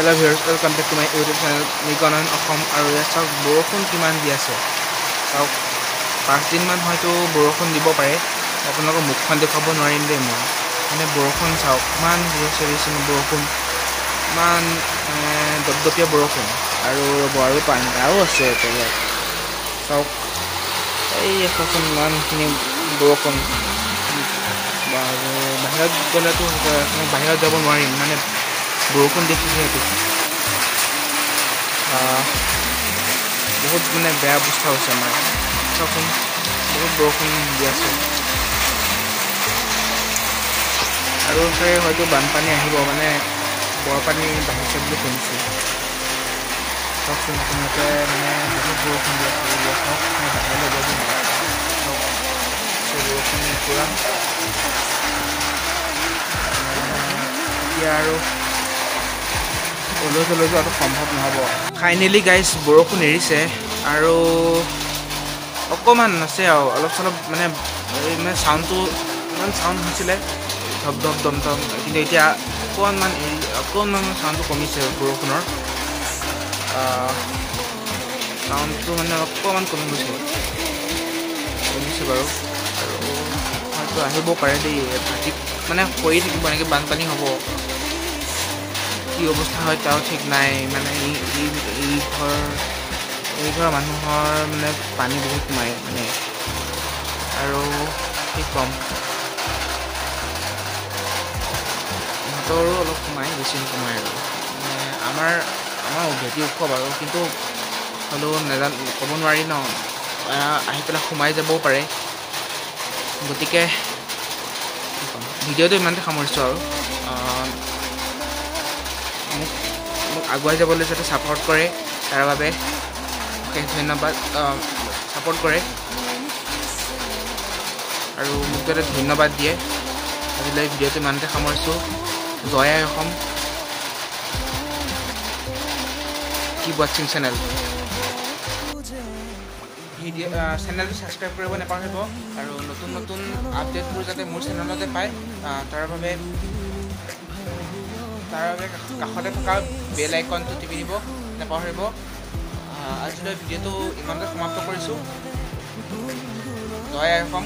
Hello' viewers, welcome back to my YouTube channel Nigonon Assam. আৰু ইয়াত চাওক বৰষুণ কিমান দি আছে। চাওক 5 দিনমান হয়তো বৰষুণ দিব পাৰে। আপোনালোকক মুখখন দেখুৱাব নোৱাৰিম দেই মই, মানে বৰষুণ চাওক ইমান দি আছে বৰষুণ, ইমান দপদপীয়া বৰষুণ। আৰু পানীও আছে তলত। চাওক এই এখন ইমানখিনি বৰষুণ, বাহিৰত গ'লেতো বাহিৰত যাব নোৱাৰিম, মানে বৰষুণ দেখিছে সেইটো বহুত মানে বেয়া অৱস্থা হৈছে আমাৰ। চাওকচোন বহুত বৰষুণ দি আছে, আৰু চাগে হয়তো বানপানী আহিব, মানে বৰপানী বাঢ়িছে বুলি শুনিছোঁ। চাওকচোন আপোনালোকে, মানে বহুত বৰষুণ দি আছে। চাওক বাহিৰলৈ যাব নোৱাৰে, চাওক বৰষুণ পূৰা। এতিয়া আৰু ওলাই যোৱাটো সম্ভৱ নহ'ব। ফাইনেলি গাইজ বৰষুণ এৰিছে, আৰু অকণমান আছে আৰু অলপ চলপ, মানে চাউণ্ডটো ইমান চাউণ্ড হৈছিলে ধপ ধপ দম দম, কিন্তু এতিয়া অকণমান চাউণ্ডটো কমিছে বৰষুণৰ। চাউণ্ডটো মানে অকণমান কমিছে বাৰু। আৰু হয়তো আহিব পাৰে দেই, ভাটি মানে হৈয়ে থাকিব, এনেকৈ বানপানী হ'ব। কি অৱস্থা হয় তাও ঠিক নাই, মানে এই ঘৰ মানুহৰ মানে পানী বহুত সোমায়, মানে আৰু কি ক'ম, সিহঁতৰো অলপ সোমায়, বেছি নোসোমায় আৰু। মানে আমাৰ ভেটি ওখ বাৰু, কিন্তু হ'লেও ক'ব নোৱাৰি ন, আহি পেলাই সোমাই যাবও পাৰে। গতিকে ভিডিঅ'টো ইমানতে সামৰিছোঁ আৰু মোক আগুৱাই যাবলৈ যাতে ছাপোৰ্ট কৰে, তাৰ বাবে অশেষ ধন্যবাদ। ছাপোৰ্ট কৰে আৰু মোক যাতে ধন্যবাদ দিয়ে। আজিলৈ ভিডিঅ'টো ইমানতে সামৰিছোঁ। জয় আই অসম। কিপ ৱাচিং চেনেল। চেনেলটো ছাবস্ক্ৰাইব কৰিব নাপাহৰিব, আৰু নতুন নতুন আপডেটবোৰ যাতে মোৰ চেনেলতে পায়, তাৰ বাবে কাষতে থকা বেল আইকনটো টিপি দিব নাপাহৰিব। আজিলৈ ভিডিঅ'টো ইমানতে সমাপ্ত কৰিছোঁ। জয় আই অসম।